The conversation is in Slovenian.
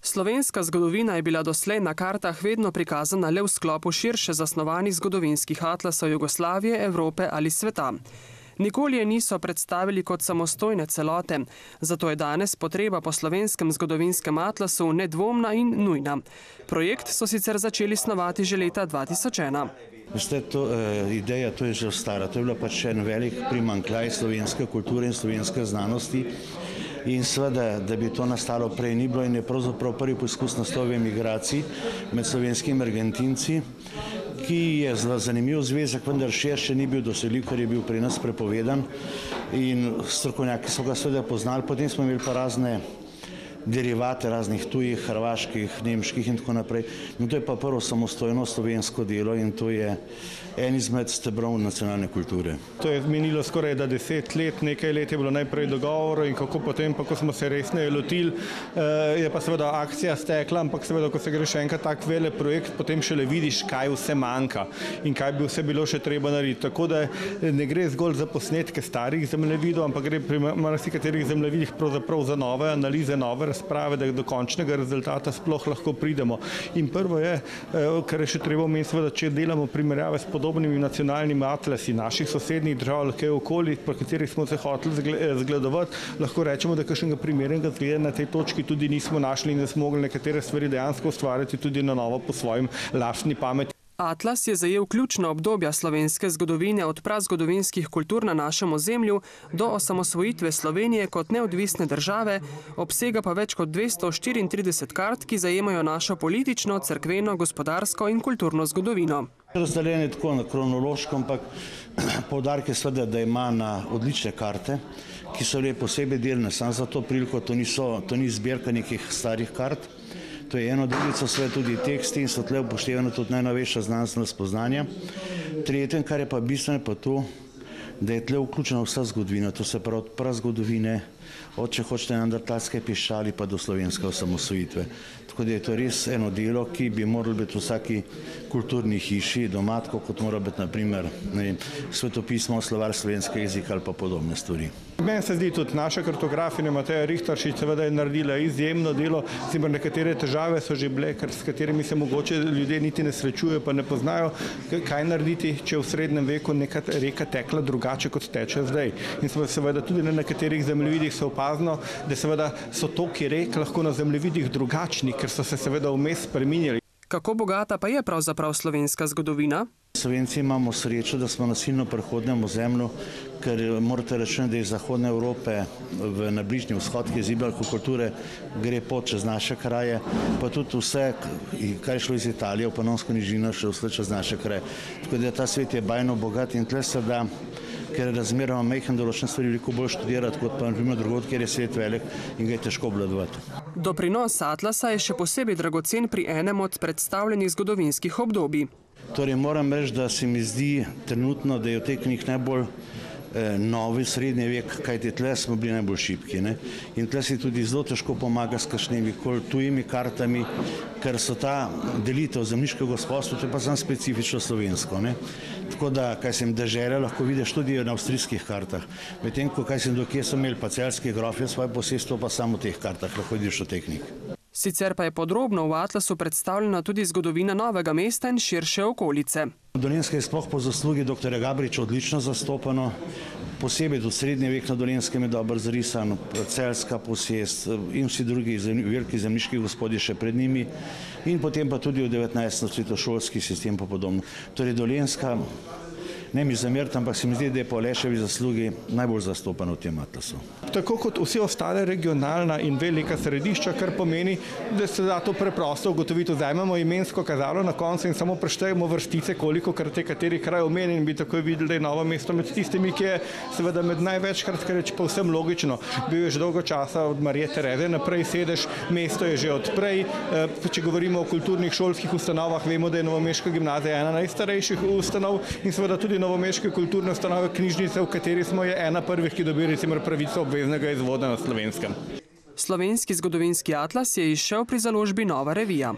Slovenska zgodovina je bila doslej na kartah vedno prikazana le v sklopu širše zasnovanih zgodovinskih atlasov Jugoslavije, Evrope ali sveta. Nikoli je niso predstavili kot samostojne celote, zato je danes potreba po slovenskem zgodovinskem atlasu nedvomna in nujna. Projekt so sicer začeli snovati že leta 2001. Veste, ideja to je že stara, to je bila pač en velik primanjkljaj slovenske kulture in slovenske znanosti. In seveda, da bi to nastalo prej ni bilo in je pravzaprav prvi poskus nastave emigracij med slovenskimi Argentinci, ki je zanimiv zvezek, vendar širše ni bil dosegljiv, ker je bil pri nas prepovedan in strokovnjaki so ga seveda poznali. Potem smo imeli pa razne derivate raznih tujih, hrvaških, nemških in tako naprej. No, to je pa prvo samostojno slovensko delo in to je en izmed stebrov nacionalne kulture. To je minilo skoraj 10 let, nekaj let je bilo najprej dogovor in kako potem, pa ko smo se resneje lotili, je pa seveda akcija stekla, ampak seveda, ko se gre še enkrat tak vele projekt, potem šele vidiš, kaj vse manjka in kaj bi vse bilo še treba narediti. Tako da ne gre zgolj za posnetke starih zemljevidov, ampak gre pri marsikaterih zemljevidih pravzaprav za nove analize, nove razprave, da do končnega rezultata sploh lahko pridemo. In prvo je, kar je še treba omeniti, seveda, če delamo primerjave s podobnimi nacionalnimi atlasi naših sosednjih držav, kaj okoli, po katerih smo se hoteli zgledovati, lahko rečemo, da kakšnega primernega zgleda na tej točki tudi nismo našli in da smo mogli nekatere stvari dejansko ustvarjati tudi na novo po svojim lastni pameti. Atlas je zajel ključna obdobja slovenske zgodovine od prazgodovinskih kultur na našem ozemlju do osamosvojitve Slovenije kot neodvisne države, obsega pa več kot 234 kart, ki zajemajo našo politično, cerkveno, gospodarsko in kulturno zgodovino. Razdeljen je tako na kronološko, ampak poudarek je seveda, da ima na odlične karte, ki so le posebej delne, samo za to priliko, to ni zbirka nekih starih kart. To je eno, drugico sve tudi teksti in so tle upoštevane tudi najnovejša znanstvena spoznanja. Tretje, kar je pa bistveno, pa to, da je tle vključena vsa zgodovina, to se pravi od prazgodovine, od če hočete neandertalske piščali pa do slovenske osamosvojitve. Tako da je to res eno delo, ki bi moralo biti v vsaki kulturni hiši doma, tako kot mora biti naprimer svetopismo, slovar slovenskega jezika ali pa podobne stvari. Meni se zdi tudi naša kartografinja Mateja Rihtaršič seveda je naredila izjemno delo, sicer nekatere težave so že bile, s katerimi se mogoče ljudje niti ne srečujejo, pa ne poznajo, kaj narediti, če v srednjem veku neka reka tekla drugače, kot teče zdaj. In seveda tudi na nekaterih zemljevidih se opazno, da seveda so toki rek lahko na zemljevidih drugačni, ker so se seveda vmes spreminjali. Kako bogata pa je pravzaprav slovenska zgodovina? Slovenci imamo srečo, da smo na silno prehodnem ozemlju, ker morate računati, da iz Zahodne Evrope na Bližnji vzhod, ki je zibelko kulture, gre pot čez naše kraje, pa tudi vse, kar je šlo iz Italije v Panonsko nižino, še vse čez naše kraje. Tako da ta svet je bajno bogat in tle se da, ker je razmeroma majhen, določene stvari veliko bolj študirati, kot pa naprimer drugod, kjer je svet velik in ga je težko obvladovati. Doprinos atlasa je še posebej dragocen pri enem od predstavljenih zgodovinskih obdobij. Torej moram reči, da se mi zdi trenutno, da je v teh knjih najbolj novi srednji vek, kajti tle smo bili najbolj šibki. In tle si tudi zelo težko pomaga s kakšnimi tujimi kartami, ker so ta delitev zemljiškega gospodstva, to je pa samo specifično slovensko. Tako da, kaj sem dežele, lahko vidiš tudi na avstrijskih kartah. Medtem, ko kaj sem dokje so imeli pa celjske grofje svoje posestvo, pa samo v teh kartah lahko vidiš v teh knjih. Sicer pa je podrobno v atlasu predstavljena tudi zgodovina Novega mesta in širše okolice. Dolenjska je sploh po zaslugi dr. Gabriča odlično zastopano, posebej do srednje vek na Dolenjskem je dobro zrisan, celjska posest in vsi drugi veliki zemljiški gospodje še pred njimi in potem pa tudi v 19. svetošolski sistem pa podobno. Torej Dolenjska, ne mi zameriti, ampak se mi zdi, da je po Oleševi zaslugi najbolj zastopana v tem atlasu. Tako kot vse ostale regionalna in velika središča, kar pomeni, da se da to preprosto ugotoviti. Vzamemo imensko kazalo na koncu in samo preštejemo vrstice, koliko krat je kateri kraj omenjen in bi takoj videli, da je Novo mesto med tistimi, ki je seveda med največkrat, kar je povsem logično. Bil je že dolgo časa od Marije Tereze naprej sedež, mesto je že odprej. Če govorimo o kulturnih šolskih ustanovah, vemo, da je Novomeška gimnazija ena najstarejših ustanov in seveda tudi novomeške kulturne ustanove knjižnice, v kateri smo je ena prvih, ki dobi recimo pravico obveznega izvoda na Slovenskem. Slovenski zgodovinski atlas je izšel pri založbi Nova revija.